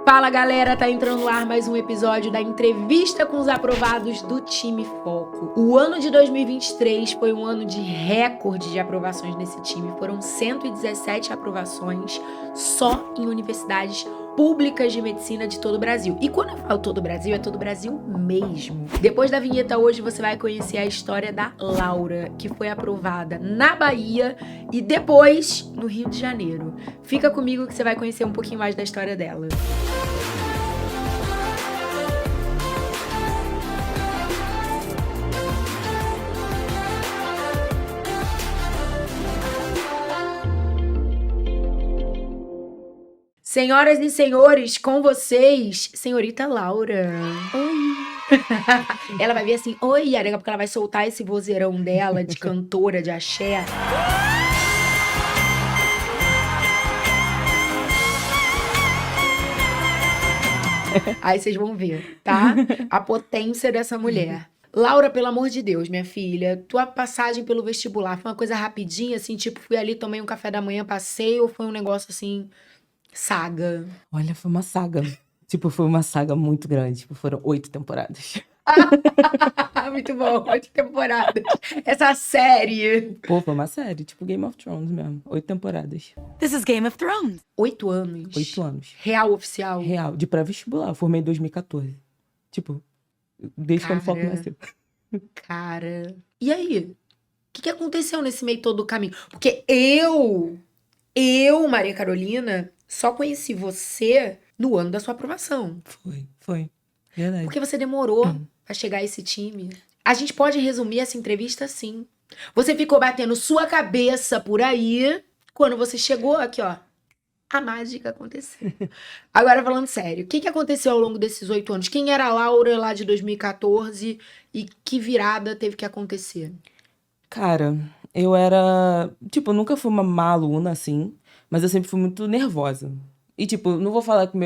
Fala galera, tá entrando no ar mais um episódio da entrevista com os aprovados do Time Foco. O ano de 2023 foi um ano de recorde de aprovações nesse time. Foram 117 aprovações só em universidades públicas de medicina de todo o Brasil. E quando eu falo todo o Brasil, é todo o Brasil mesmo. Depois da vinheta hoje você vai conhecer a história da Laura, que foi aprovada na Bahia e depois no Rio de Janeiro. Fica comigo que você vai conhecer um pouquinho mais da história dela. Senhoras e senhores, com vocês, senhorita Laura. Oi. Ela vai vir assim, oi, daqui a pouco ela vai soltar esse vozeirão dela de cantora, de axé. Aí vocês vão ver, tá? A potência dessa mulher. Laura, pelo amor de Deus, minha filha, tua passagem pelo vestibular foi uma coisa rapidinha, assim, tipo, fui ali, tomei um café da manhã, passei, ou foi um negócio assim... Saga. Olha, foi uma saga. Foi uma saga muito grande. Foram 8 temporadas. Muito bom, 8 temporadas. Essa série. Pô, foi uma série, tipo Game of Thrones mesmo. 8 temporadas. This is Game of Thrones. 8 anos. 8 anos. Real oficial? Real, de pré-vestibular. Formei em 2014. Desde quando o Foco nasceu. Cara. E aí? O que aconteceu nesse meio todo do caminho? Porque eu, Maria Carolina, só conheci você no ano da sua aprovação. Foi. Verdade. Porque você demorou pra chegar a esse time. A gente pode resumir essa entrevista assim. Você ficou batendo sua cabeça por aí, quando você chegou aqui, ó. A mágica aconteceu. Agora, falando sério, o que aconteceu ao longo desses 8 anos? Quem era a Laura lá de 2014 e que virada teve que acontecer? Cara, eu era... nunca fui uma má aluna, assim, mas eu sempre fui muito nervosa. E, não vou falar que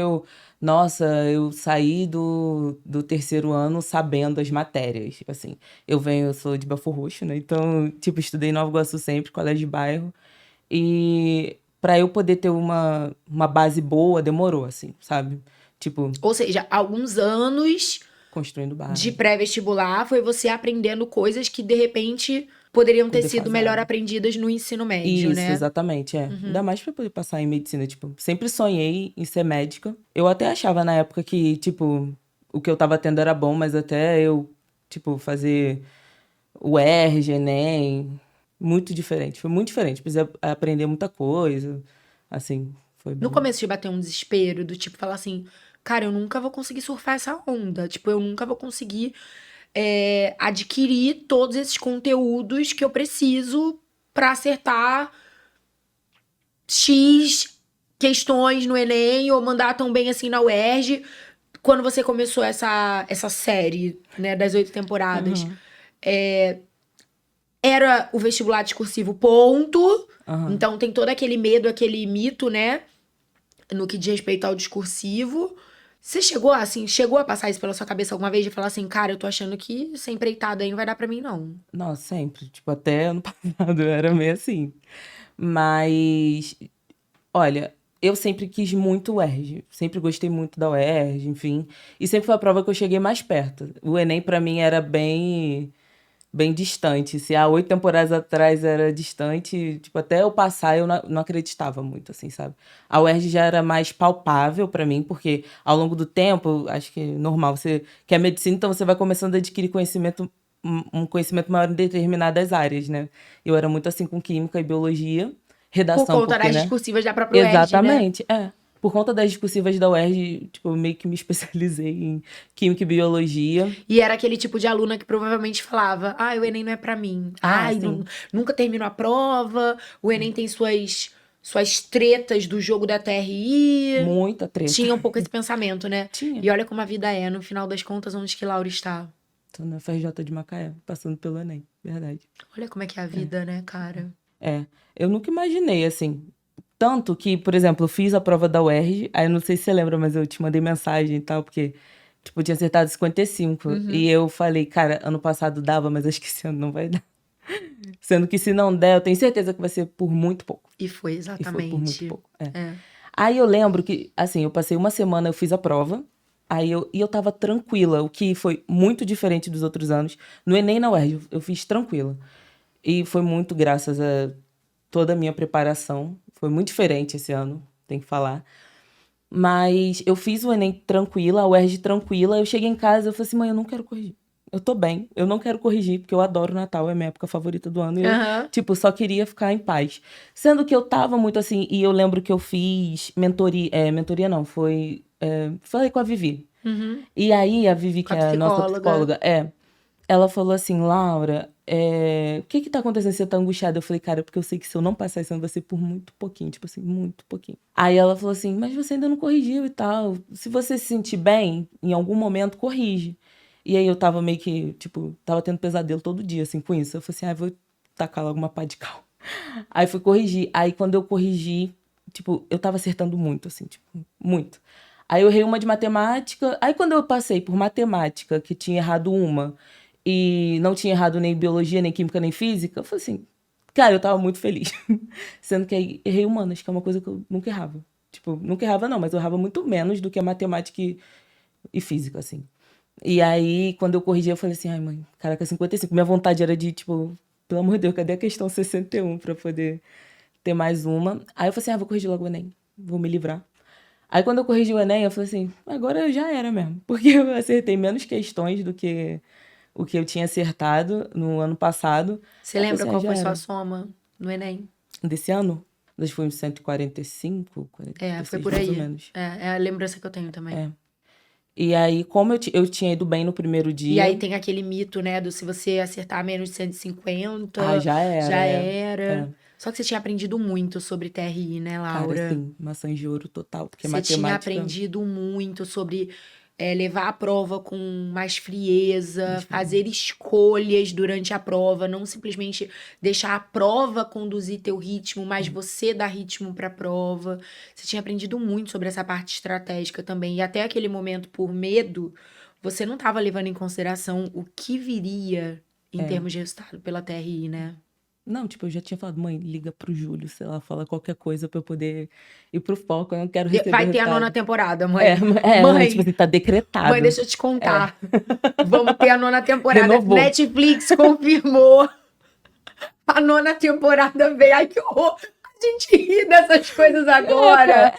Nossa, eu saí do terceiro ano sabendo as matérias. Eu sou de Belfor Roxo, né? Então, estudei em Nova Iguaçu sempre, colégio de bairro. E pra eu poder ter uma base boa, demorou, assim, sabe? Ou seja, alguns anos... Construindo base. De pré-vestibular, foi você aprendendo coisas que, de repente... poderiam ter sido melhor aprendidas no ensino médio, né? Isso, exatamente, é. Ainda mais pra poder passar em medicina, sempre sonhei em ser médica. Eu até achava na época que, o que eu tava tendo era bom, mas até eu, fazer o UERJ, Enem, muito diferente. Foi muito diferente, precisei aprender muita coisa, assim, foi bem... No começo de bater um desespero, do falar assim, cara, eu nunca vou conseguir surfar essa onda, eu nunca vou conseguir... adquirir todos esses conteúdos que eu preciso para acertar X questões no Enem ou mandar tão bem assim na UERJ. Quando você começou essa série, né, das 8 temporadas, era o vestibular discursivo, ponto. Então tem todo aquele medo, aquele mito, né, no que diz respeito ao discursivo. Você chegou a passar isso pela sua cabeça alguma vez? De falar assim, cara, eu tô achando que ser empreitada aí não vai dar pra mim, não. Nossa, sempre. Até ano passado eu era meio assim. Mas, olha, eu sempre quis muito o UERJ. Sempre gostei muito da UERJ, enfim. E sempre foi a prova que eu cheguei mais perto. O Enem, pra mim, era bem distante. Se há 8 temporadas atrás era distante, até eu passar eu não acreditava muito, assim, sabe? A UERJ já era mais palpável pra mim, porque ao longo do tempo, acho que é normal, você quer medicina, então você vai começando a adquirir conhecimento, um conhecimento maior em determinadas áreas, né? Eu era muito assim com química e biologia, redação, por conta das discursivas da própria UERJ, exatamente, né? Por conta das discursivas da UERJ, eu meio que me especializei em química e biologia. E era aquele tipo de aluna que provavelmente falava, o Enem não é pra mim. Nunca termino a prova, o Enem tem suas tretas do jogo da TRI. Muita treta. Tinha um pouco esse pensamento, né? Tinha. E olha como a vida é, no final das contas, onde que Laura está? Tô na FRJ de Macaé, passando pelo Enem, verdade. Olha como é que é a vida, né, cara? Eu nunca imaginei, assim... Tanto que, por exemplo, eu fiz a prova da UERJ, aí eu não sei se você lembra, mas eu te mandei mensagem e tal, porque, eu tinha acertado 55. E eu falei, cara, ano passado dava, mas acho que esse ano não vai dar. Sendo que se não der, eu tenho certeza que vai ser por muito pouco. E foi exatamente. E foi por muito pouco, Aí eu lembro que, assim, eu passei uma semana, eu fiz a prova, e eu tava tranquila, o que foi muito diferente dos outros anos. No Enem e na UERJ, eu fiz tranquila. E foi muito graças a toda a minha preparação. Foi muito diferente esse ano, tem que falar. Mas eu fiz o Enem tranquila, a UERJ tranquila. Eu cheguei em casa, eu falei assim, mãe, eu não quero corrigir. Eu tô bem, eu não quero corrigir, porque eu adoro Natal, é minha época favorita do ano. E eu, Aham. tipo, só queria ficar em paz. Sendo que eu tava muito assim, e eu lembro que eu fiz mentoria não, falei com a Vivi. Uhum. E aí a Vivi, Com que a é a nossa psicóloga. psicóloga, ela falou assim, Laura, o que que tá acontecendo? Você tá angustiada? Eu falei, cara, porque eu sei que se eu não passar esse ano vai ser por muito pouquinho, tipo assim, muito pouquinho. Aí ela falou assim, mas você ainda não corrigiu e tal. Se você se sentir bem, em algum momento, corrige. E aí eu tava meio que, tipo, tava tendo pesadelo todo dia, assim, com isso. Eu falei assim, vou tacar logo uma pá de cal. Aí fui corrigir. Aí quando eu corrigi, tipo, eu tava acertando muito, assim, tipo, muito. Aí eu errei uma de matemática. Aí quando eu passei por matemática, que tinha errado uma, e não tinha errado nem biologia, nem química, nem física, eu falei assim, cara, eu tava muito feliz. Sendo que aí errei humanas, que é uma coisa que eu nunca errava. Tipo, nunca errava não, mas eu errava muito menos do que a matemática e física, assim. E aí, quando eu corrigi, eu falei assim, ai mãe, caraca, 55. Minha vontade era de, tipo, pelo amor de Deus, cadê a questão 61 pra poder ter mais uma? Aí eu falei assim, vou corrigir logo o Enem, vou me livrar. Aí quando eu corrigi o Enem, eu falei assim, agora já era mesmo. Porque eu acertei menos questões do que o que eu tinha acertado no ano passado. Você Aí eu lembra falei qual assim, já foi sua era. soma no Enem? Desse ano, nós fomos 145, Foi 46, por mais ou aí. menos. É a lembrança que eu tenho também. É. E aí, como eu tinha ido bem no primeiro E aí dia, tem aquele mito, né, do se você acertar menos de 150, já era, já é. era. Só que você tinha aprendido muito sobre TRI, né, Cara, Laura? assim, maçãs de ouro total, porque Você tinha matemática, aprendido muito sobre levar a prova com mais frieza, mas, fazer escolhas durante a prova, não simplesmente deixar a prova conduzir teu ritmo, mas você dar ritmo para a prova. Você tinha aprendido muito sobre essa parte estratégica também. E até aquele momento, por medo, você não estava levando em consideração o que viria em é. termos de resultado pela TRI, né? Não, tipo, eu já tinha falado, mãe, liga pro Júlio, sei lá, fala qualquer coisa pra eu poder ir pro foco, eu não quero receber Vai o ter a nona resultado. temporada, É, mãe. tipo Mãe, assim, tá Mãe, decretado. deixa eu te contar. Vamos ter a nona temporada. Renovou. Netflix confirmou. A nona temporada veio. Ai, que horror. A gente ri dessas coisas agora.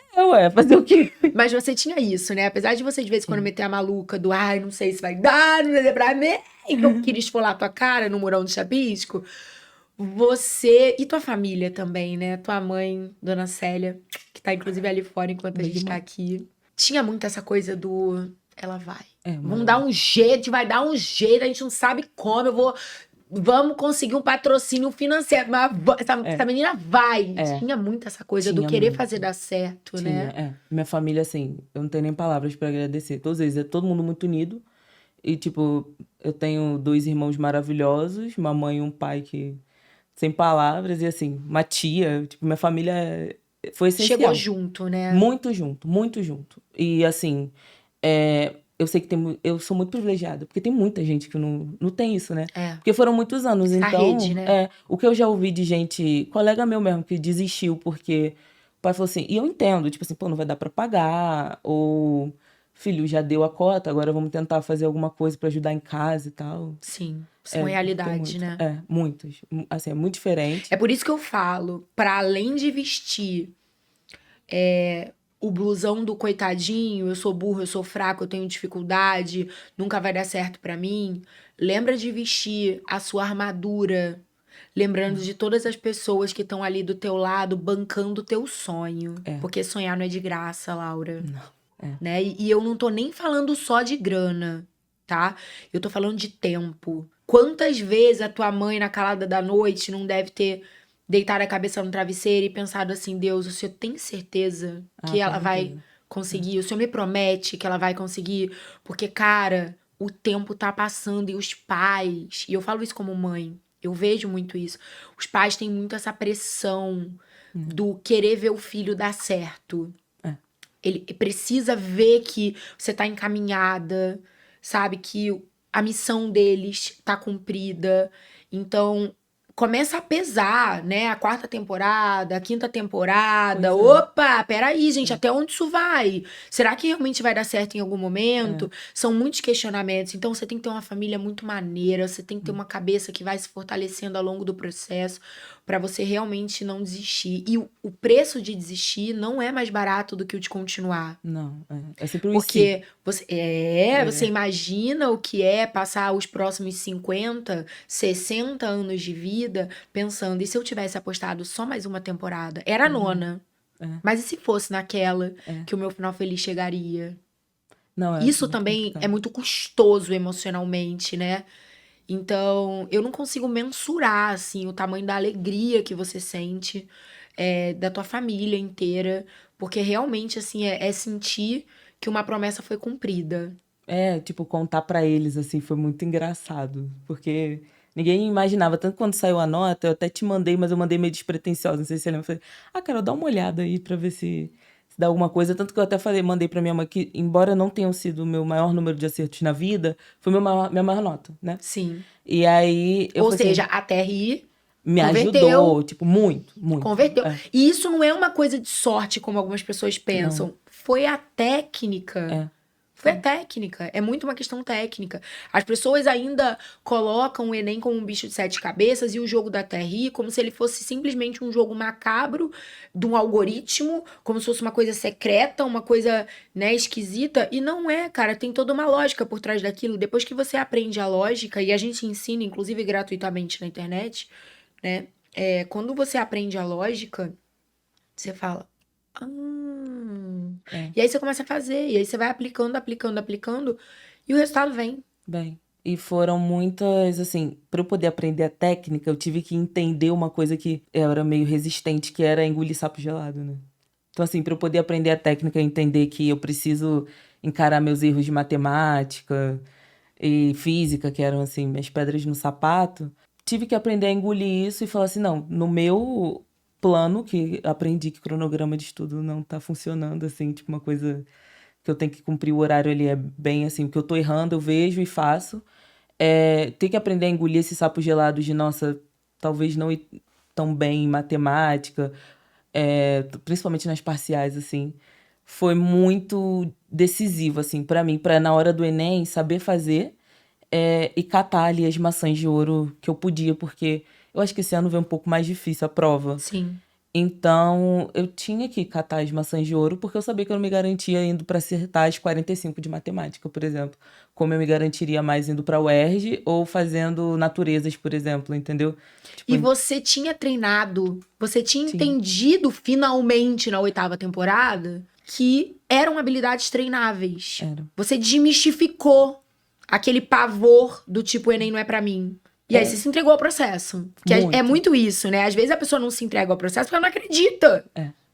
Fazer o quê? Mas você tinha isso, né? Apesar de você de vez em quando Sim. meter a maluca do ai, não sei se vai dar, não vai dar pra mim. E não queria esfolar tua cara no murão do chapisco. Você e tua família também, né? Tua mãe, Dona Célia, que tá inclusive ali fora enquanto a Beijo, gente tá mãe. aqui. Tinha muito essa coisa do ela vai. Vamos Mãe. dar um jeito, a gente vai dar um jeito, a gente não sabe como, vamos conseguir um patrocínio financeiro, mas essa menina vai. É. Tinha muito essa coisa do Tinha querer muito. fazer dar certo, Tinha, né? Minha família, assim, eu não tenho nem palavras pra agradecer. Todos eles, é todo mundo muito unido. E, tipo, eu tenho 2 irmãos maravilhosos, uma mãe e um pai que... Sem palavras, e assim, uma tia, tipo, minha família foi Chegou essencial. junto, né? Muito junto, muito junto. E assim, eu sei que eu sou muito privilegiada, porque tem muita gente que não tem isso, né? É. Porque foram muitos anos, Essa então, rede, né? o que eu já ouvi de gente, colega meu mesmo, que desistiu porque o pai falou assim, e eu entendo, tipo assim, pô, não vai dar pra pagar, ou filho, já deu a cota, agora vamos tentar fazer alguma coisa pra ajudar em casa e tal. Sim, são Tem realidades, muito. né? Muitos. Assim, é muito diferente. É por isso que eu falo, para além de vestir o blusão do coitadinho, eu sou burro, eu sou fraco, eu tenho dificuldade, nunca vai dar certo pra mim. Lembra de vestir a sua armadura, lembrando de todas as pessoas que estão ali do teu lado, bancando o teu sonho. Porque sonhar não é de graça, Laura. Não. Né? E eu não tô nem falando só de grana, tá? Eu tô falando de tempo. Quantas vezes a tua mãe, na calada da noite, não deve ter deitado a cabeça no travesseiro e pensado assim, Deus, o senhor tem certeza que ela vai conseguir? O senhor me promete que ela vai conseguir? Porque, cara, o tempo tá passando e os pais, e eu falo isso como mãe, eu vejo muito isso, os pais têm muito essa pressão do querer ver o filho dar certo. Ele precisa ver que você tá encaminhada, sabe? Que a missão deles tá cumprida. Então, começa a pesar, né? A 4ª temporada, a 5ª temporada. Pois é. Opa, peraí, gente, até onde isso vai? Será que realmente vai dar certo em algum momento? São muitos questionamentos. Então, você tem que ter uma família muito maneira, você tem que ter uma cabeça que vai se fortalecendo ao longo do processo para você realmente não desistir. E o preço de desistir não é mais barato do que o de continuar. Não, é sempre um Porque você imagina o que é passar os próximos 50, 60 anos de vida pensando, e se eu tivesse apostado só mais uma temporada? Era a 9ª. Mas e se fosse naquela que o meu final feliz chegaria? Não, Isso muito também complicado. é muito custoso emocionalmente, né? Então, eu não consigo mensurar, assim, o tamanho da alegria que você sente, da tua família inteira, porque realmente, assim, é sentir que uma promessa foi cumprida. Tipo, contar pra eles, assim, foi muito engraçado, porque ninguém imaginava. Tanto quando saiu a nota, eu até te mandei, mas eu mandei meio despretensiosa, não sei se você lembra. Eu falei, Carol, dá uma olhada aí pra ver se dá alguma coisa. Tanto que eu até mandei pra minha mãe que, embora não tenham sido o meu maior número de acertos na vida, foi minha maior nota, né? Sim. E aí, eu Ou falei seja, assim, a TRI me converteu. ajudou, tipo, muito, muito. Converteu. E isso não é uma coisa de sorte, como algumas pessoas pensam. Foi a técnica. Foi a técnica. É muito uma questão técnica. As pessoas ainda colocam o Enem como um bicho de 7 cabeças e o jogo da TRI como se ele fosse simplesmente um jogo macabro de um algoritmo, como se fosse uma coisa secreta, uma coisa, né, esquisita. E não é, cara. Tem toda uma lógica por trás daquilo. Depois que você aprende a lógica, e a gente ensina, inclusive gratuitamente na internet, né? Quando você aprende a lógica, você fala. E aí você começa a fazer, e aí você vai aplicando, aplicando, aplicando, e o resultado vem. Bem, e foram muitas, assim, para eu poder aprender a técnica, eu tive que entender uma coisa que eu era meio resistente, que era engolir sapo gelado, né? Então, assim, para eu poder aprender a técnica e entender que eu preciso encarar meus erros de matemática e física, que eram, assim, minhas pedras no sapato, tive que aprender a engolir isso e falar assim, não, no meu plano, que aprendi que cronograma de estudo não tá funcionando, assim, tipo, uma coisa que eu tenho que cumprir o horário ali é bem assim, porque eu tô errando, eu vejo e faço. Ter que aprender a engolir esse sapo gelado de, nossa, talvez não ir tão bem em matemática, principalmente nas parciais, assim, foi muito decisivo, assim, pra mim, pra na hora do Enem saber fazer e catar ali as maçãs de ouro que eu podia, porque eu acho que esse ano veio um pouco mais difícil a prova. Sim. Então, eu tinha que catar as maçãs de ouro, porque eu sabia que eu não me garantia indo para acertar as 45 de matemática, por exemplo. Como eu me garantiria mais indo para a UERJ ou fazendo naturezas, por exemplo, entendeu? Tipo, E você tinha treinado, você tinha tinha. entendido finalmente na 8ª temporada que eram habilidades treináveis. Era. Você desmistificou aquele pavor do tipo, o Enem não é pra mim. E aí você se entregou ao processo. Que é muito isso, né? Às vezes a pessoa não se entrega ao processo porque ela não acredita.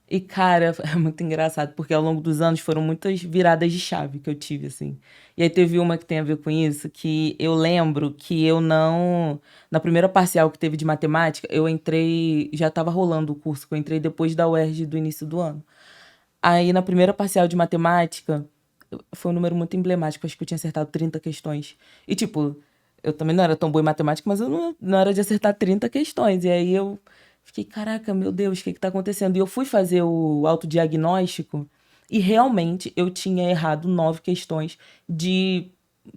E, cara, é muito engraçado, porque ao longo dos anos foram muitas viradas de chave que eu tive, assim. E aí teve uma que tem a ver com isso, que eu lembro que eu não... Na primeira parcial que teve de matemática, eu entrei... Já tava rolando o curso, que eu entrei depois da UERJ do início do ano. Aí, na primeira parcial de matemática, foi um número muito emblemático, acho que eu tinha acertado 30 questões. E, tipo, eu também não era tão boa em matemática, mas eu não era de acertar 30 questões. E aí eu fiquei, caraca, meu Deus, o que tá acontecendo? E eu fui fazer o autodiagnóstico e realmente eu tinha errado 9 questões de,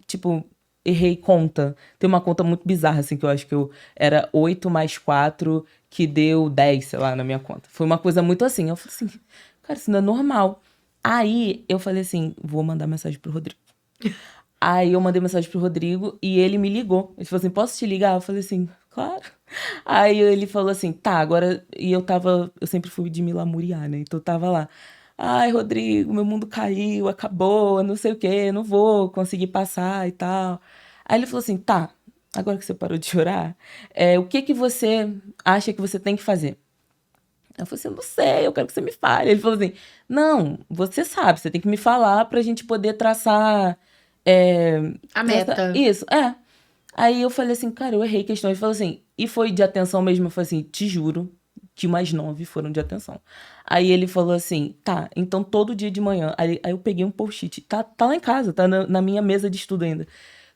tipo, errei conta. Tem uma conta muito bizarra, assim, que eu acho que era 8 mais 4, que deu 10, sei lá, na minha conta. Foi uma coisa muito assim. Eu falei assim, cara, isso não é normal. Aí eu falei assim, vou mandar mensagem pro Rodrigo. Aí eu mandei mensagem pro Rodrigo e ele me ligou. Ele falou assim, posso te ligar? Eu falei assim, claro. Aí ele falou assim, tá, agora... E eu sempre fui de me lamuriar, né? Então eu tava lá. Ai, Rodrigo, meu mundo caiu, acabou, não sei o quê, não vou conseguir passar e tal. Aí ele falou assim, tá, agora que você parou de chorar, o que que você acha que você tem que fazer? Eu falei assim, eu não sei, eu quero que você me fale. Ele falou assim, não, você sabe, você tem que me falar pra gente poder traçar... A meta. Isso, Aí eu falei assim, cara, eu errei questão. Ele falou assim, e foi de atenção mesmo? Eu falei assim, te juro, que mais 9 foram de atenção. Aí ele falou assim, tá, então todo dia de manhã. Aí eu peguei um post-it, tá lá em casa, tá na minha mesa de estudo ainda.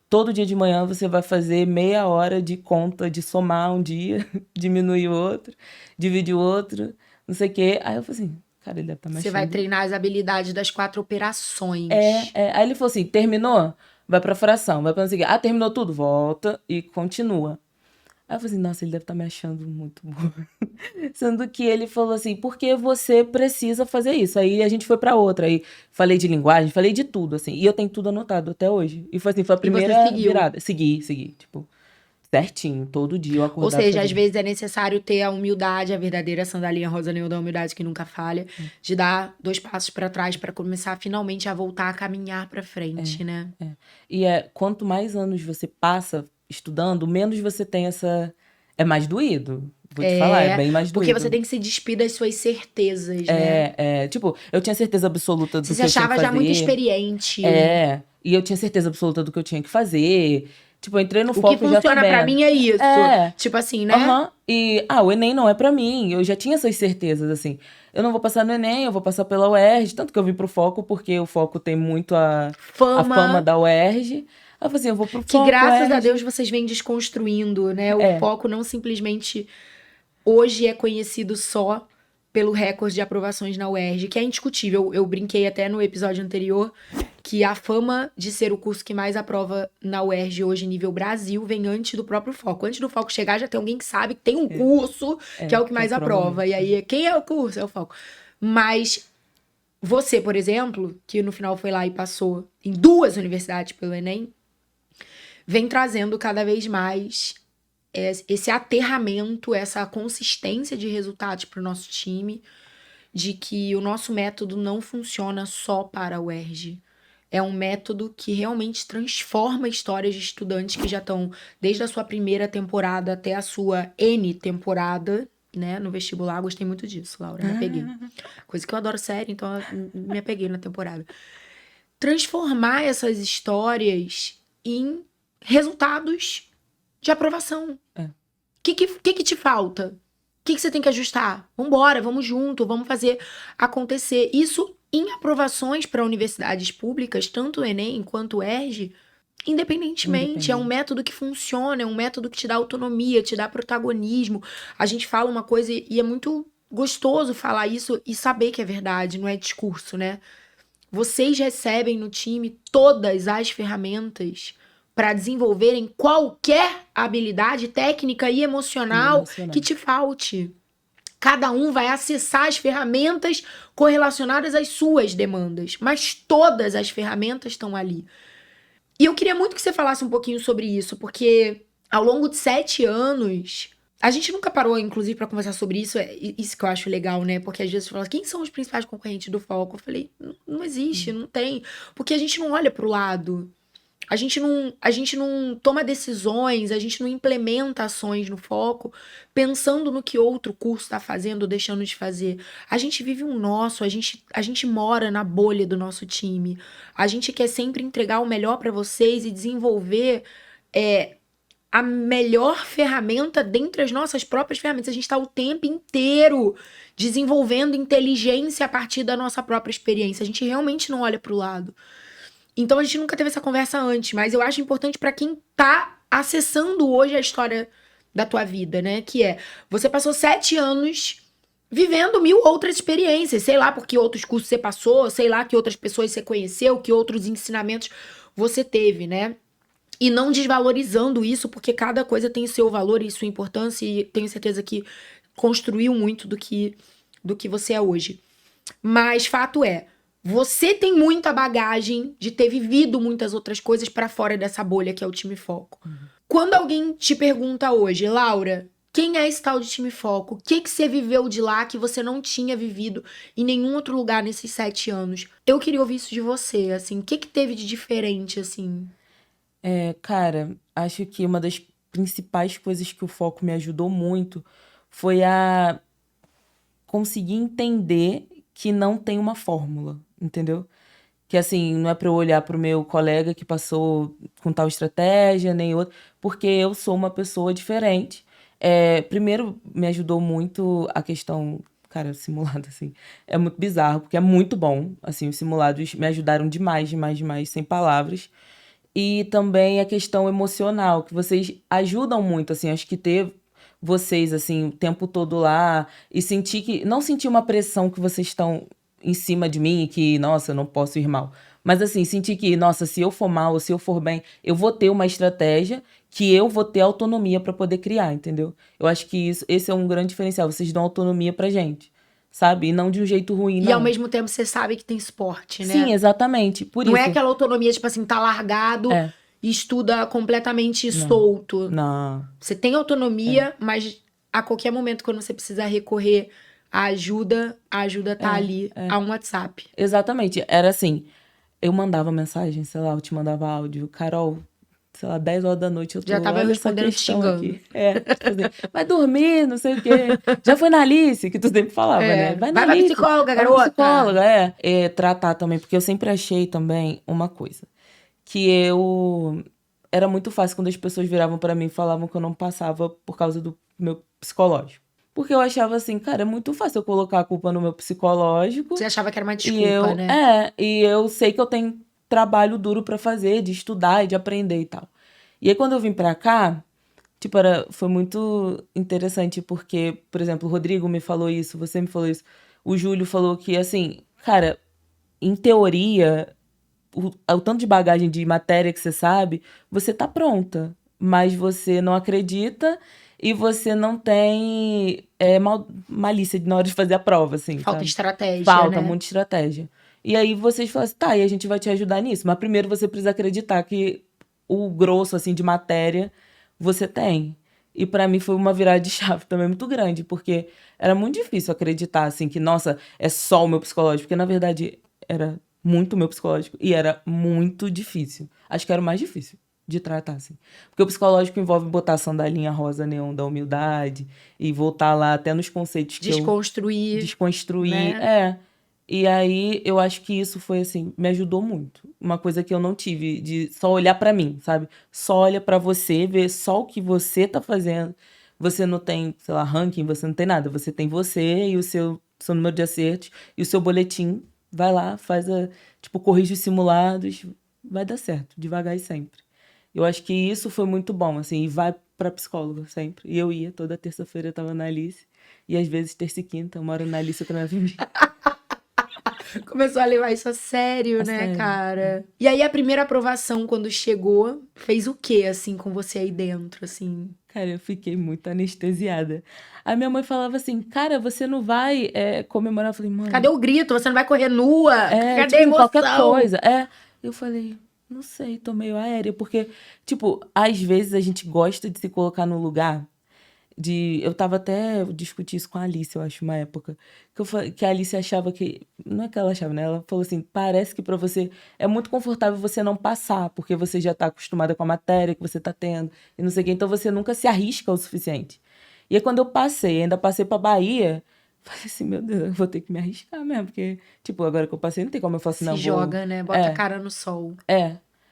todo dia de manhã você vai fazer meia hora de conta de somar um dia, diminuir o outro, dividir o outro, não sei o quê. Aí eu falei assim, cara, ele deve estar Você vai mexendo. treinar as habilidades das 4 operações. Aí ele falou assim, terminou? Vai pra fração, vai pra não sei o quê. Ah, terminou tudo? Volta e continua. Aí eu falei assim, nossa, ele deve estar me achando muito boa. Sendo que ele falou assim, porque você precisa fazer isso. Aí a gente foi pra outra. Aí falei de linguagem, falei de tudo, assim. E eu tenho tudo anotado até hoje. E foi assim, foi a E você primeira seguiu. virada. Segui. Tipo, certinho. Todo dia eu Ou acordava seja, às fazendo. vezes é necessário ter a humildade, a verdadeira sandalinha rosa Neo da humildade que nunca falha, de dar 2 passos pra trás pra começar finalmente a voltar a caminhar pra frente, né? E quanto mais anos você passa estudando, menos você tem essa... É mais doído. Vou te falar, é bem mais Porque doído. você tem que se despir das suas certezas, né? Tipo, eu tinha certeza absoluta do Você se que eu tinha que achava já muito fazer. experiente. E eu tinha certeza absoluta do que eu tinha que fazer. Tipo, eu entrei no O que foco já funciona pra sabendo. mim é isso. Tipo assim, né? Aham. E, o Enem não é pra mim. Eu já tinha essas certezas, assim. Eu não vou passar no Enem, eu vou passar pela UERJ. Tanto que eu vim pro foco, porque o foco tem muito a fama da UERJ. Aí eu falei assim, eu vou pro Que foco, graças a UERJ. Deus vocês vêm desconstruindo, né? O foco não simplesmente hoje é conhecido só pelo recorde de aprovações na UERJ, que é indiscutível. Eu brinquei até no episódio anterior que a fama de ser o curso que mais aprova na UERJ hoje, nível Brasil, vem antes do próprio foco. Antes do foco chegar, já tem alguém que sabe que tem um curso que é o que mais aprova. E aí, quem é o curso? É o foco. Mas você, por exemplo, que no final foi lá e passou em 2 universidades pelo Enem, vem trazendo cada vez mais esse aterramento, essa consistência de resultados para o nosso time, de que o nosso método não funciona só para o UERJ. É um método que realmente transforma histórias de estudantes que já estão desde a sua primeira temporada até a sua N temporada, né, no vestibular. Gostei muito disso, Laura, me apeguei. Coisa que eu adoro série, então eu me apeguei na temporada. Transformar essas histórias em resultados de aprovação. O que te falta? O que você tem que ajustar? Vambora, vamos junto, vamos fazer acontecer. Isso em aprovações para universidades públicas, tanto o Enem quanto o ERJ, independentemente. É um método que funciona, é um método que te dá autonomia, te dá protagonismo. A gente fala uma coisa e é muito gostoso falar isso e saber que é verdade, não é discurso, né? Vocês recebem no time todas as ferramentas para desenvolverem qualquer habilidade técnica e emocional que te falte. Cada um vai acessar as ferramentas correlacionadas às suas demandas, mas todas as ferramentas estão ali. E eu queria muito que você falasse um pouquinho sobre isso, porque ao longo de 7 anos, a gente nunca parou, inclusive, para conversar sobre isso. É isso que eu acho legal, né? Porque às vezes você fala, quem são os principais concorrentes do Foco? Eu falei, não existe, não tem. Porque a gente não olha pro lado. A gente não toma decisões, a gente não implementa ações no Foco pensando no que outro curso está fazendo ou deixando de fazer. A gente vive um nosso, a gente mora na bolha do nosso time. A gente quer sempre entregar o melhor para vocês e desenvolver a melhor ferramenta dentre as nossas próprias ferramentas. A gente está o tempo inteiro desenvolvendo inteligência a partir da nossa própria experiência. A gente realmente não olha para o lado. Então a gente nunca teve essa conversa antes, mas eu acho importante para quem tá acessando hoje a história da tua vida, né? Que é, você passou 7 anos vivendo 1000 outras experiências, sei lá por que outros cursos você passou, sei lá que outras pessoas você conheceu, que outros ensinamentos você teve, né? E não desvalorizando isso, porque cada coisa tem seu valor e sua importância, e tenho certeza que construiu muito do que você é hoje. Mas fato é, você tem muita bagagem de ter vivido muitas outras coisas pra fora dessa bolha que é o Time Foco. Quando alguém te pergunta hoje, Laura, quem é esse tal de Time Foco? O que você viveu de lá que você não tinha vivido em nenhum outro lugar nesses 7 anos? Eu queria ouvir isso de você, assim. O que teve de diferente, assim? Cara, acho que uma das principais coisas que o Foco me ajudou muito foi a conseguir entender que não tem uma fórmula, entendeu? Que assim, não é pra eu olhar pro meu colega que passou com tal estratégia, nem outra, porque eu sou uma pessoa diferente. Primeiro, me ajudou muito a questão, cara, simulado, assim, é muito bizarro, porque é muito bom, assim, os simulados me ajudaram demais, sem palavras. E também a questão emocional, que vocês ajudam muito, assim, acho que ter vocês, assim, o tempo todo lá e sentir que... Não sentir uma pressão que vocês estão em cima de mim e que, nossa, eu não posso ir mal. Mas, assim, sentir que, nossa, se eu for mal ou se eu for bem, eu vou ter uma estratégia que eu vou ter autonomia para poder criar, entendeu? Eu acho que esse é um grande diferencial. Vocês dão autonomia pra gente, sabe? E não de um jeito ruim, E ao não. mesmo tempo você sabe que tem suporte, né? Sim, exatamente. Por Não é isso. aquela autonomia, tipo assim, tá largado É. e estuda completamente Não. solto. Não. Você tem autonomia, mas a qualquer momento, quando você precisar recorrer à ajuda, a ajuda tá ali, a um WhatsApp. Exatamente. Era assim, eu mandava mensagem, sei lá, eu te mandava áudio. Carol, sei lá, 10 horas da noite eu tô, Já tava olha essa respondendo, te questão xingando. aqui. Tipo assim, vai dormir, não sei o quê. Já foi na Alice, que tu sempre falava, né? Vai na Vai pra Alice. psicóloga, vai pra garota. psicóloga, tratar também, porque eu sempre achei também uma coisa. Que eu... Era muito fácil quando as pessoas viravam pra mim e falavam que eu não passava por causa do meu psicológico. Porque eu achava assim, cara, é muito fácil eu colocar a culpa no meu psicológico. Você achava que era uma E desculpa, né? e eu sei que eu tenho trabalho duro pra fazer, de estudar e de aprender e tal. E aí, quando eu vim pra cá, tipo, foi muito interessante, porque, por exemplo, o Rodrigo me falou isso, você me falou isso, o Júlio falou que, assim, cara, em teoria, o tanto de bagagem de matéria que você sabe, você tá pronta, mas você não acredita e você não tem malícia na hora de fazer a prova, assim, Falta sabe? estratégia, Falta né? muita estratégia. E aí vocês falam assim, tá, e a gente vai te ajudar nisso. Mas primeiro você precisa acreditar que o grosso, assim, de matéria você tem. E pra mim foi uma virada de chave também muito grande, porque era muito difícil acreditar, assim, que, nossa, é só o meu psicológico. Porque, na verdade, era muito o meu psicológico e era muito difícil. Acho que era o mais difícil de tratar, assim. Porque o psicológico envolve botar a sandalinha rosa neon da humildade e voltar lá até nos conceitos que eu... Desconstruir. Desconstruir, né? E aí, eu acho que isso foi, assim, me ajudou muito. Uma coisa que eu não tive, de só olhar pra mim, sabe? Só olha pra você, ver só o que você tá fazendo. Você não tem, sei lá, ranking, você não tem nada. Você tem você e o seu número de acertos e o seu boletim. Vai lá, tipo, corrige os simulados. Vai dar certo, devagar e sempre. Eu acho que isso foi muito bom, assim, e vai pra psicóloga sempre. E eu ia, toda terça-feira eu tava na Alice. E às vezes terça e quinta, uma hora na Alice, outra na Vivi. Começou a levar isso a sério, né, sério. cara? E aí a primeira aprovação, quando chegou, fez o quê, assim, com você aí dentro, assim? Cara, eu fiquei muito anestesiada. A minha mãe falava assim, cara, você não vai comemorar? Eu falei, mãe... Cadê o grito? Você não vai correr nua? Cadê tipo, a emoção? qualquer coisa. Eu falei, não sei, tô meio aérea. Porque, tipo, às vezes a gente gosta de se colocar no lugar eu tava até discutindo isso com a Alice, eu acho, uma época. Que a Alice achava que... Não é que ela achava, né? Ela falou assim, parece que pra você é muito confortável você não passar, porque você já tá acostumada com a matéria que você tá tendo, e não sei o quê. Então você nunca se arrisca o suficiente. E aí quando eu passei, ainda passei pra Bahia, falei assim, meu Deus, eu vou ter que me arriscar mesmo, porque, tipo, agora que eu passei, não tem como eu falar assim, não, Se joga, né? Bota a cara no sol.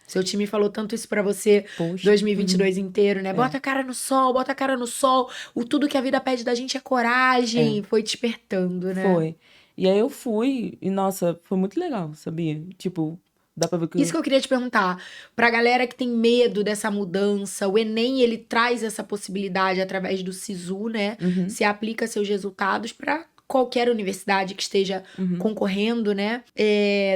Seu time falou tanto isso pra você, Poxa. 2022 inteiro, né? Bota a cara no sol, bota a cara no sol. Tudo que a vida pede da gente é coragem. Foi despertando, né? Foi. E aí eu fui, e nossa, foi muito legal, sabia? Tipo, dá pra ver que... Isso que eu queria te perguntar. Pra galera que tem medo dessa mudança, o Enem, ele traz essa possibilidade através do SISU, né? Se aplica seus resultados pra qualquer universidade que esteja concorrendo, né?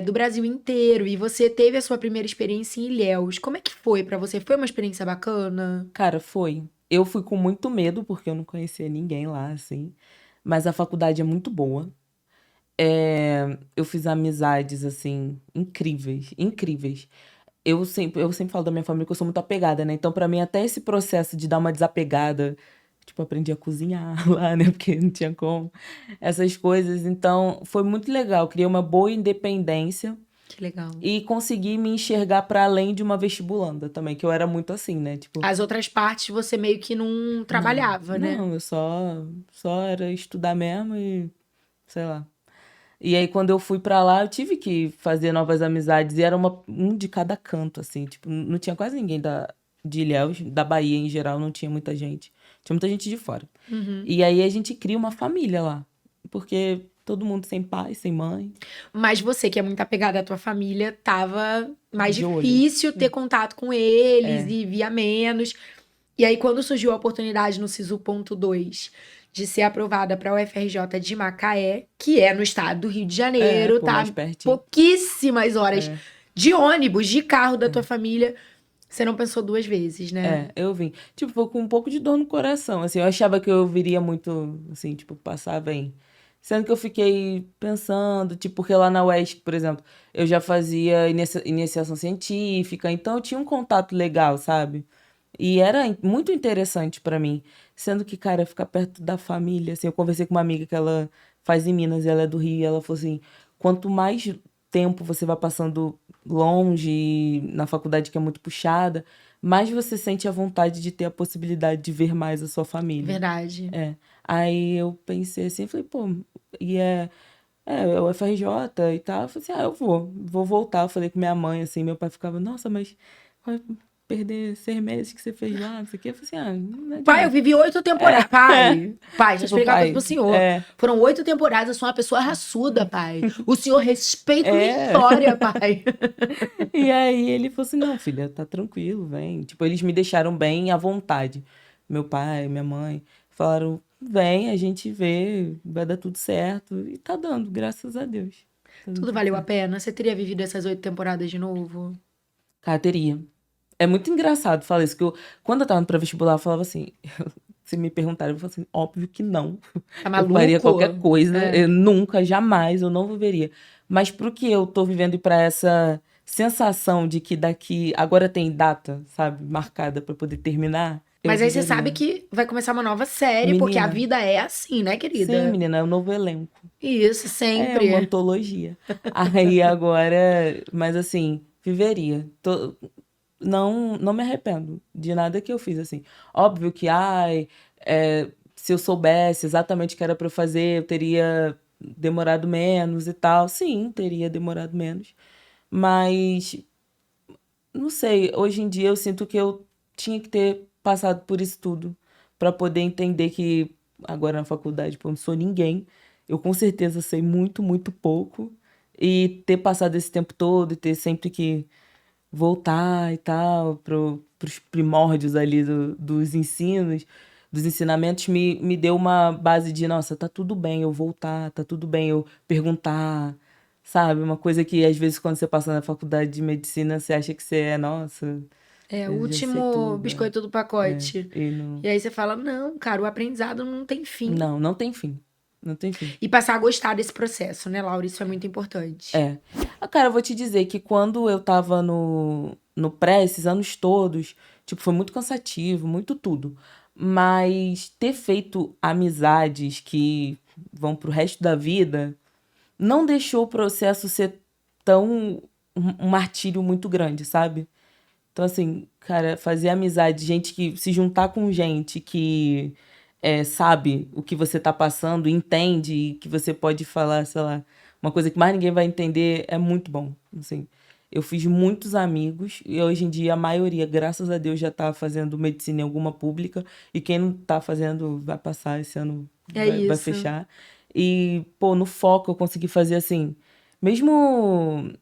Do Brasil inteiro. E você teve a sua primeira experiência em Ilhéus. Como é que foi pra você? Foi uma experiência bacana? Cara, foi. Eu fui com muito medo, porque eu não conhecia ninguém lá, assim. Mas a faculdade é muito boa. Eu fiz amizades, assim, incríveis, incríveis. Eu sempre falo da minha família que eu sou muito apegada, né? Então, pra mim, até esse processo de dar uma desapegada, tipo, aprendi a cozinhar lá, né? Porque não tinha como. Essas coisas. Então, foi muito legal. Criei uma boa independência Que legal. e consegui me enxergar pra além de uma vestibulanda também, que eu era muito assim, né? Tipo, As outras partes você meio que não trabalhava, né? não, eu só era estudar mesmo e sei lá. E aí, quando eu fui pra lá, eu tive que fazer novas amizades. E era um de cada canto, assim. Tipo, não tinha quase ninguém de Ilhéus, da Bahia em geral, não tinha muita gente. Tinha muita gente de fora. E aí, a gente cria uma família lá. Porque todo mundo sem pai, sem mãe. Mas você, que é muito apegada à tua família, tava mais De olho. difícil ter contato com eles É. e via menos. E aí, quando surgiu a oportunidade no SISU.2 de ser aprovada para a UFRJ de Macaé, que é no estado do Rio de Janeiro, Pô, tá? mais pertinho. Pouquíssimas horas É. de ônibus, de carro da tua família. Você não pensou duas vezes, né? Eu vim. Tipo, foi com um pouco de dor no coração, assim. Eu achava que eu viria muito, assim, tipo, passar bem. Sendo que eu fiquei pensando, tipo, porque lá na UESC, por exemplo, eu já fazia iniciação científica, então eu tinha um contato legal, sabe? E era muito interessante pra mim. Sendo que, cara, ficar perto da família, assim, eu conversei com uma amiga que ela faz em Minas e ela é do Rio, e ela falou assim, quanto mais tempo você vai passando longe, na faculdade que é muito puxada, mais você sente a vontade de ter a possibilidade de ver mais a sua família. Verdade. Aí eu pensei assim, falei, pô, e é o FRJ e tal. Eu falei assim, eu vou voltar. Eu falei com minha mãe, assim, meu pai ficava, nossa, mas vai perder 6 meses que você fez lá, não sei o quê. Eu falei assim, não Pai, eu adianta. vivi 8 temporadas. Pai, deixa eu Tipo, explicar uma coisa pai, pro senhor. Foram 8 temporadas, eu sou uma pessoa raçuda, pai. O senhor respeita minha história, pai. E aí ele falou assim, não, filha, tá tranquilo, vem. Tipo, eles me deixaram bem à vontade. Meu pai, minha mãe, falaram, vem, a gente vê, vai dar tudo certo. E tá dando, graças a Deus. Tá dando Tudo valeu a pena? Você teria vivido essas 8 temporadas de novo? Cara, teria. É muito engraçado falar isso, que quando eu tava no pré-vestibular, eu falava assim, se me perguntarem, eu falava assim, óbvio que não. Tá Eu maluco? faria qualquer coisa, É. eu nunca, jamais, eu não viveria. Mas pro que eu tô vivendo e pra essa sensação de que daqui, agora tem data, sabe, marcada pra poder terminar, eu Mas aí você viveria. sabe que vai começar uma nova série, porque a Menina, vida é assim, né, querida? sim, menina, é um novo elenco. Isso, É sempre. uma antologia. Aí agora, mas assim, viveria. Não me arrependo de nada que eu fiz, assim. Óbvio que, se eu soubesse exatamente o que era pra eu fazer, eu teria demorado menos e tal. Sim, teria demorado menos. Mas, não sei, hoje em dia eu sinto que eu tinha que ter passado por isso tudo pra poder entender que agora na faculdade, pô, eu não sou ninguém. Eu com certeza sei muito, muito pouco. E ter passado esse tempo todo e ter sempre que voltar e tal, pros primórdios ali dos ensinos, dos ensinamentos, me deu uma base de, nossa, tá tudo bem eu voltar, tá tudo bem eu perguntar, sabe? Uma coisa que às vezes quando você passa na faculdade de medicina, você acha que você é, nossa, É o eu já sei último tudo. biscoito do pacote. E não, E aí você fala, não, cara, o aprendizado não tem fim. não tem fim. Não tem fim. E passar a gostar desse processo, né, Laura? Isso é muito importante. Cara, eu vou te dizer que quando eu tava no pré, esses anos todos, tipo, foi muito cansativo, muito tudo. Mas ter feito amizades que vão pro resto da vida não deixou o processo ser tão um martírio muito grande, sabe? Então, assim, cara, fazer amizade, gente que se juntar com gente que sabe o que você tá passando, entende e que você pode falar, sei lá, uma coisa que mais ninguém vai entender, é muito bom. Assim, eu fiz muitos amigos e hoje em dia a maioria, graças a Deus, já tá fazendo medicina em alguma pública e quem não tá fazendo vai passar esse ano, vai isso. fechar. E, pô, no foco eu consegui fazer assim, mesmo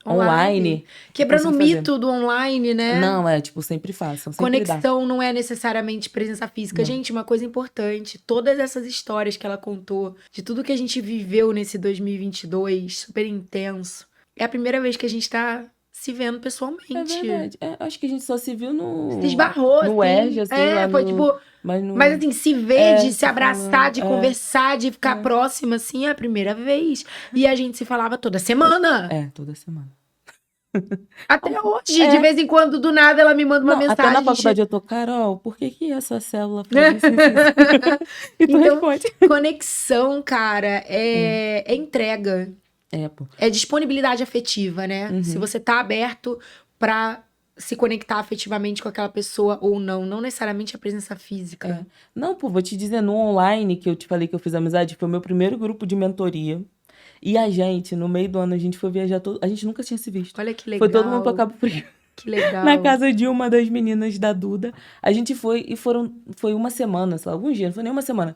online. Quebrando o consigo fazer. mito do online, né? Não, tipo, sempre façam, sempre dá. Conexão não é necessariamente presença física. Não. Gente, uma coisa importante, todas essas histórias que ela contou, de tudo que a gente viveu nesse 2022, super intenso, é a primeira vez que a gente tá se vendo pessoalmente. É verdade. Acho que a gente só se viu Se esbarrou, no assim. ERJ, assim, lá foi no... tipo... Mas assim, se ver, de se abraçar, falando, de conversar, de ficar próxima, assim, é a primeira vez. E a gente se falava toda semana. Toda semana. Até hoje, de vez em quando, do nada, ela me manda uma mensagem. Até na faculdade eu tô, Carol, por que essa célula faz isso? E tu Então, responde. conexão, cara, é entrega. Pô. É disponibilidade afetiva, né? Se você tá aberto pra se conectar afetivamente com aquela pessoa ou não. Não necessariamente a presença física. Não, pô, vou te dizer, no online que eu te falei que eu fiz amizade, foi o meu primeiro grupo de mentoria. E a gente, no meio do ano, a gente foi viajar a gente nunca tinha se visto. Olha que legal. Foi todo mundo pra Cabo Frio. Que legal. Na casa de uma das meninas da Duda. A gente foi e foi uma semana, sei lá, alguns dias, não foi nem uma semana.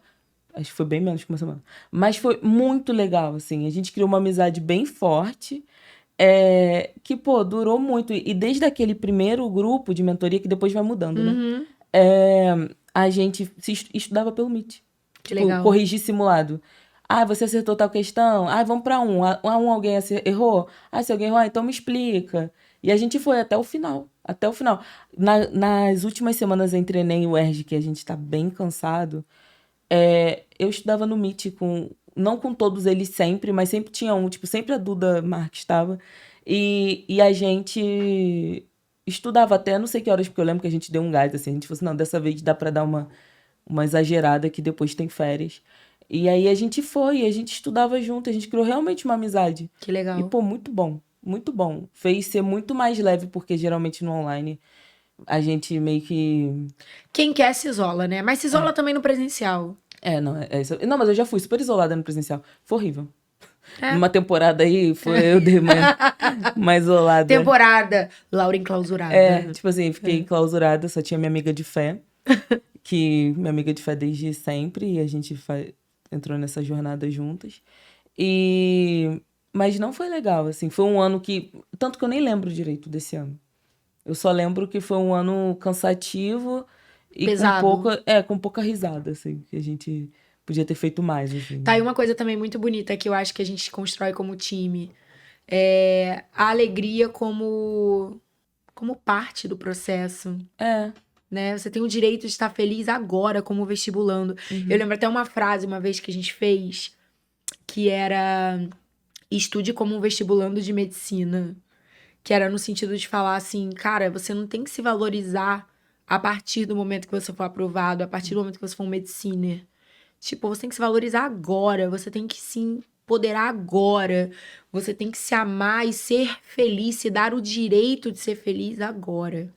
Acho que foi bem menos que uma semana. Mas foi muito legal, assim. A gente criou uma amizade bem forte, que, pô, durou muito. E desde aquele primeiro grupo de mentoria, que depois vai mudando, né? Uhum. A gente estudava pelo Meet. Que Tipo, legal. corrigir simulado. Ah, você acertou tal questão? Ah, vamos pra um. Alguém errou? Ah, se alguém errou, então me explica. E a gente foi até o final. Até o final. Nas últimas semanas entre Enem e o UERJ, que a gente tá bem cansado, eu estudava no Meet não com todos eles sempre, mas sempre tinha um. Tipo, sempre a Duda Marques estava. E a gente estudava até não sei que horas, porque eu lembro que a gente deu um gás, assim. A gente falou assim, não, dessa vez dá pra dar uma exagerada, que depois tem férias. E aí a gente foi, a gente estudava junto, a gente criou realmente uma amizade. Que legal. E, pô, muito bom, muito bom. Fez ser muito mais leve, porque geralmente no online a gente meio que... Quem quer se isola, né? Mas se isola também no presencial. Não, isso. Não, mas eu já fui super isolada no presencial. Foi horrível. É. Numa temporada aí, eu dei uma isolada. Temporada, Laura enclausurada. Tipo assim, fiquei enclausurada, só tinha minha amiga de fé. Minha amiga de fé desde sempre, e a gente entrou nessa jornada juntas. Mas não foi legal, assim. Foi um ano que... Tanto que eu nem lembro direito desse ano. Eu só lembro que foi um ano cansativo e Pesado. com pouca risada, assim. Que a gente podia ter feito mais, assim. Tá aí uma coisa também muito bonita que eu acho que a gente constrói como time. A alegria como parte do processo. Né? Você tem o direito de estar feliz agora, como vestibulando. Eu lembro até uma frase uma vez que a gente fez, que era: estude como um vestibulando de medicina. Que era no sentido de falar assim, cara, você não tem que se valorizar a partir do momento que você for aprovado, a partir do momento que você for um mediciner. Tipo, você tem que se valorizar agora, você tem que se empoderar agora, você tem que se amar e ser feliz, se dar o direito de ser feliz agora.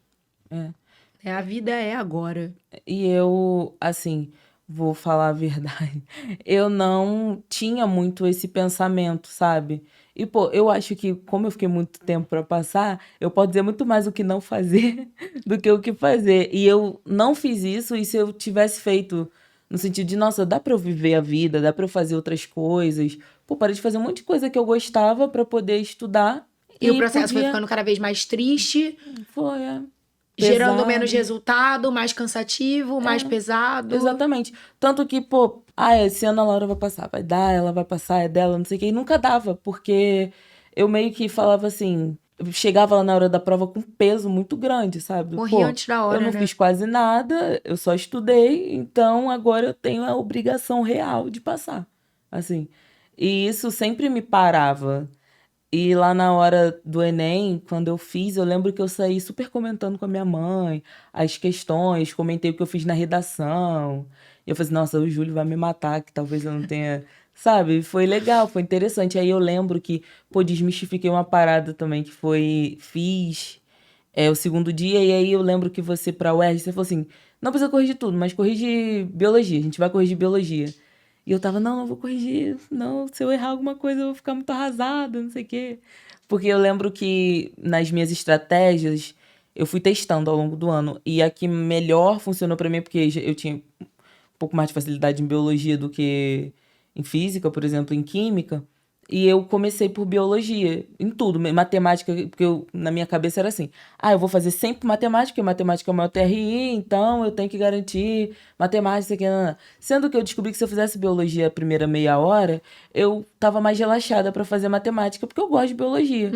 A vida é agora. E eu, assim, vou falar a verdade, eu não tinha muito esse pensamento, sabe? E, pô, eu acho que, como eu fiquei muito tempo pra passar, eu posso dizer muito mais o que não fazer do que o que fazer. E eu não fiz isso, e se eu tivesse feito no sentido de, nossa, dá pra eu viver a vida, dá pra eu fazer outras coisas. Pô, parei de fazer um monte de coisa que eu gostava pra poder estudar. E o processo foi ficando cada vez mais triste. Foi, gerando pesado. menos resultado, mais cansativo, mais pesado. Exatamente. Tanto que, pô, esse ano a Laura vai passar, vai dar, ela vai passar, é dela, não sei o quê. E nunca dava, porque eu meio que falava assim, eu chegava lá na hora da prova com um peso muito grande, sabe? Morria antes da hora, eu não né? fiz quase nada, eu só estudei, então agora eu tenho a obrigação real de passar, assim. E isso sempre me parava. E lá na hora do Enem, quando eu fiz, eu lembro que eu saí super comentando com a minha mãe as questões, comentei o que eu fiz na redação. E eu falei assim, nossa, o Júlio vai me matar, que talvez eu não tenha... Sabe? Foi legal, foi interessante. Aí eu lembro que, pô, desmistifiquei uma parada também, que fiz o segundo dia, e aí eu lembro que você, pra UERJ, você falou assim, não precisa corrigir tudo, mas corrige biologia, a gente vai corrigir biologia. E eu tava, não vou corrigir. Não, se eu errar alguma coisa, eu vou ficar muito arrasada, não sei o quê. Porque eu lembro que nas minhas estratégias, eu fui testando ao longo do ano. E a que melhor funcionou pra mim, porque eu tinha um pouco mais de facilidade em biologia do que em física, por exemplo, em química. E eu comecei por biologia, em tudo, matemática, porque na minha cabeça era assim, eu vou fazer sempre matemática, porque matemática é o meu TRI, então eu tenho que garantir matemática, isso aqui, não. Sendo que eu descobri que se eu fizesse biologia a primeira meia hora, eu tava mais relaxada pra fazer matemática, porque eu gosto de biologia.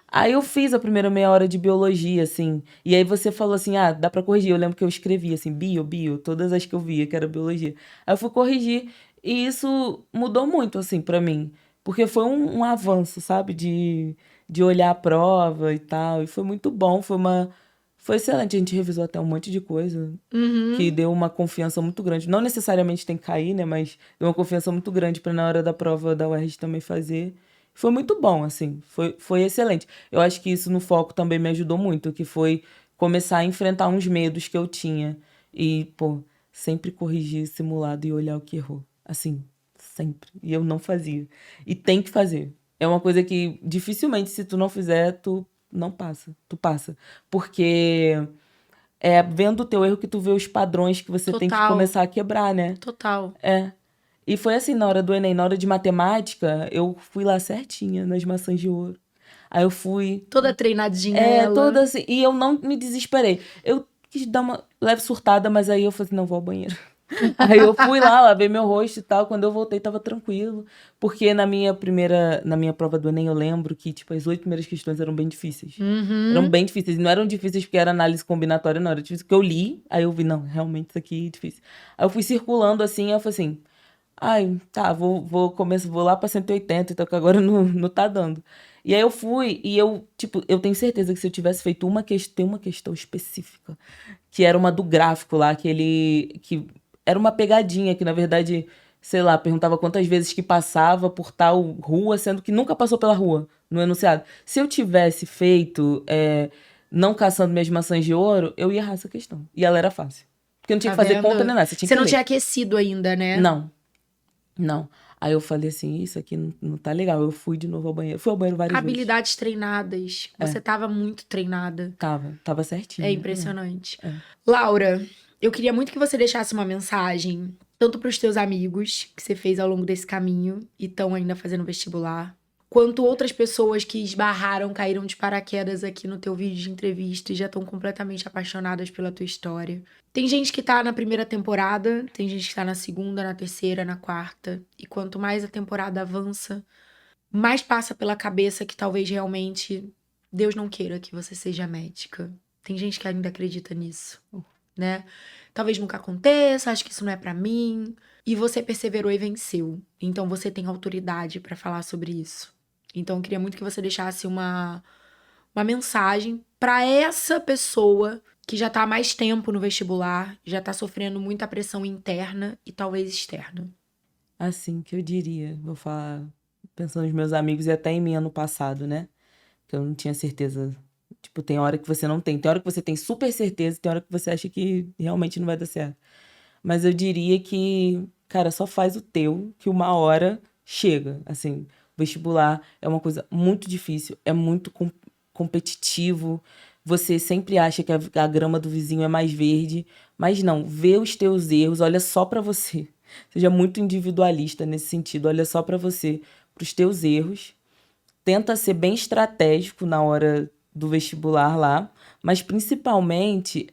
Aí eu fiz a primeira meia hora de biologia, assim, e aí você falou assim, dá pra corrigir. Eu lembro que eu escrevi assim, bio, todas as que eu via, que era biologia. Aí eu fui corrigir, e isso mudou muito, assim, pra mim. Porque foi um avanço, sabe? De olhar a prova e tal. E foi muito bom. Foi excelente. A gente revisou até um monte de coisa. Que deu uma confiança muito grande. Não necessariamente tem que cair, né? Mas deu uma confiança muito grande para na hora da prova da UERJ também fazer. Foi muito bom, assim. Foi excelente. Eu acho que isso no foco também me ajudou muito. Que foi começar a enfrentar uns medos que eu tinha. E, pô, sempre corrigir simulado e olhar o que errou. Assim, sempre. E eu não fazia. E tem que fazer. É uma coisa que dificilmente, se tu não fizer, tu não passa. Tu passa. Porque é vendo o teu erro que tu vê os padrões que você tem que Total. começar a quebrar, né? Total. E foi assim, na hora do Enem, na hora de matemática, eu fui lá certinha nas maçãs de ouro. Aí eu fui, Toda treinadinha ela. toda assim, e eu não me desesperei. Eu quis dar uma leve surtada, mas aí eu falei assim, não, vou ao banheiro. Aí eu fui lá, lavei meu rosto e tal. Quando eu voltei, tava tranquilo. Porque na minha prova do Enem, eu lembro que, tipo, as 8 primeiras questões eram bem difíceis. Eram bem difíceis. E não eram difíceis porque era análise combinatória, não. Era difícil porque eu li, aí eu vi, não, realmente isso aqui é difícil. Aí eu fui circulando assim, aí eu falei assim, ai, tá, vou lá pra 180, então que agora não tá dando. E aí eu fui, e eu, tipo, eu tenho certeza que se eu tivesse feito tem uma questão específica, que era uma do gráfico lá, que era uma pegadinha, que na verdade, sei lá, perguntava quantas vezes que passava por tal rua, sendo que nunca passou pela rua, no enunciado. Se eu tivesse feito, não caçando minhas maçãs de ouro, eu ia errar essa questão. E ela era fácil. Porque não tinha Tá que fazer conta vendo? nem nada, você tinha Você que não ler. tinha aquecido ainda, né? Não. Não. Aí eu falei assim, isso aqui não tá legal. Eu fui de novo ao banheiro. Fui ao banheiro várias vezes. Habilidades treinadas. Você tava muito treinada. Tava certinho. É impressionante. É. Laura, eu queria muito que você deixasse uma mensagem, tanto para os teus amigos que você fez ao longo desse caminho e estão ainda fazendo vestibular, quanto outras pessoas que esbarraram, caíram de paraquedas aqui no teu vídeo de entrevista e já estão completamente apaixonadas pela tua história. Tem gente que tá na primeira temporada, tem gente que tá na segunda, na terceira, na quarta. E quanto mais a temporada avança, mais passa pela cabeça que talvez realmente Deus não queira que você seja médica. Tem gente que ainda acredita nisso, né? Talvez nunca aconteça, acho que isso não é pra mim. E você perseverou e venceu. Então você tem autoridade pra falar sobre isso. Então eu queria muito que você deixasse uma mensagem pra essa pessoa que já tá há mais tempo no vestibular, já tá sofrendo muita pressão interna e talvez externa. Assim que eu diria. Vou falar pensando nos meus amigos e até em mim ano passado, né? Que eu não tinha certeza. Tipo, tem hora que você não tem. Tem hora que você tem super certeza, tem hora que você acha que realmente não vai dar certo. Mas eu diria que, cara, só faz o teu, que uma hora chega. Assim, vestibular é uma coisa muito difícil, é muito competitivo. Você sempre acha que a grama do vizinho é mais verde, mas não, vê os teus erros, olha só pra você. Seja muito individualista nesse sentido, olha só pra você, pros teus erros. Tenta ser bem estratégico na hora do vestibular lá, mas principalmente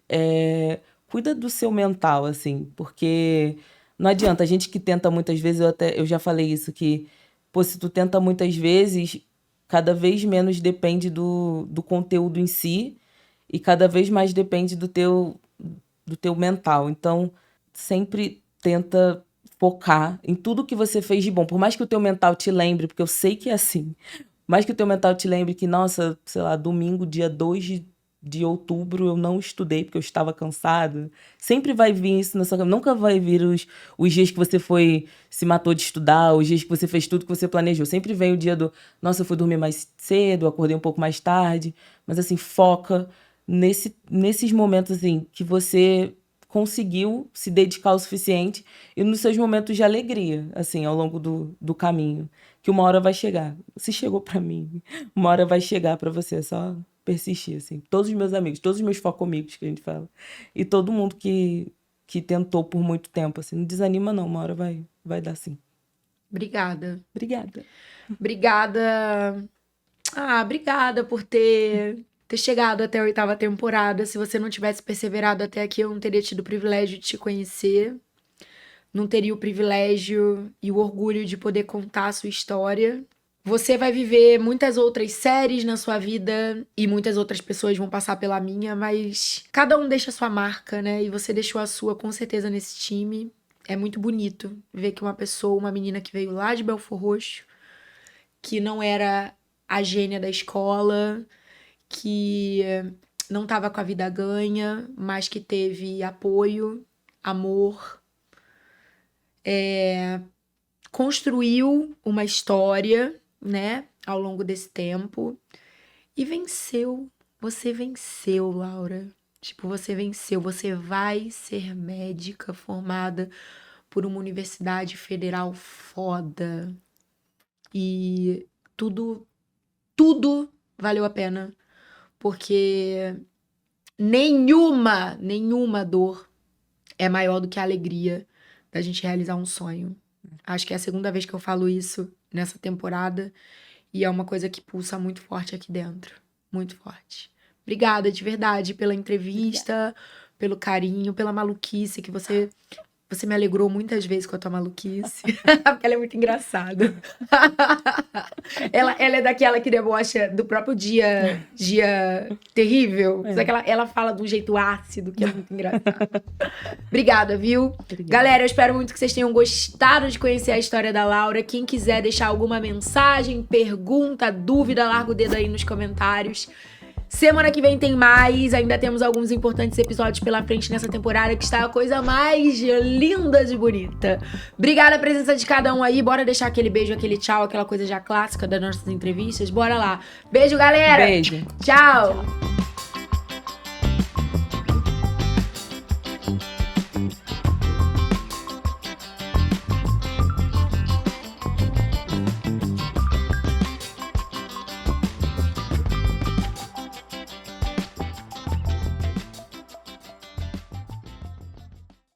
cuida do seu mental, assim, porque não adianta, a gente que tenta muitas vezes, eu já falei isso, que, pô, se tu tenta muitas vezes, cada vez menos depende do conteúdo em si e cada vez mais depende do teu mental. Então, sempre tenta focar em tudo que você fez de bom, por mais que o teu mental te lembre, porque eu sei que é assim, mais que o teu mental te lembre que, nossa, sei lá, domingo, dia 2 de outubro, eu não estudei porque eu estava cansada. Sempre vai vir isso na sua cabeça. Nunca vai vir os dias que você se matou de estudar, os dias que você fez tudo que você planejou. Sempre vem o dia nossa, eu fui dormir mais cedo, acordei um pouco mais tarde. Mas, assim, foca nesses momentos, assim, que você conseguiu se dedicar o suficiente e nos seus momentos de alegria, assim, ao longo do caminho. Que uma hora vai chegar. Se chegou pra mim, uma hora vai chegar pra você. É só persistir, assim. Todos os meus amigos, todos os meus focomigos que a gente fala. E todo mundo que tentou por muito tempo, assim. Não desanima, não. Uma hora vai dar sim. Obrigada. Obrigada. Obrigada. Obrigada por ter chegado até a 8ª temporada. Se você não tivesse perseverado até aqui, eu não teria tido o privilégio de te conhecer. Não teria o privilégio e o orgulho de poder contar a sua história. Você vai viver muitas outras séries na sua vida e muitas outras pessoas vão passar pela minha, mas cada um deixa a sua marca, né? E você deixou a sua com certeza nesse time. É muito bonito ver que uma menina que veio lá de Belford Roxo, que não era a gênia da escola, que não estava com a vida ganha, mas que teve apoio, amor, construiu uma história, né, ao longo desse tempo e venceu. Você venceu, Laura. Tipo, você venceu. Você vai ser médica formada por uma universidade federal foda. E tudo valeu a pena. Porque nenhuma dor é maior do que a alegria da gente realizar um sonho. Acho que é a segunda vez que eu falo isso nessa temporada. E é uma coisa que pulsa muito forte aqui dentro. Muito forte. Obrigada, de verdade, pela entrevista, pelo carinho, pela maluquice que você me alegrou muitas vezes com a tua maluquice. Porque ela é muito engraçada. ela é daquela que debocha do próprio dia terrível. Só que ela fala de um jeito ácido, que é muito engraçado. Obrigada, viu? Obrigada. Galera, eu espero muito que vocês tenham gostado de conhecer a história da Laura. Quem quiser deixar alguma mensagem, pergunta, dúvida, larga o dedo aí nos comentários. Semana que vem tem mais, ainda temos alguns importantes episódios pela frente nessa temporada, que está a coisa mais linda de bonita. Obrigada a presença de cada um aí, bora deixar aquele beijo, aquele tchau, aquela coisa já clássica das nossas entrevistas, bora lá. Beijo, galera! Beijo. Tchau!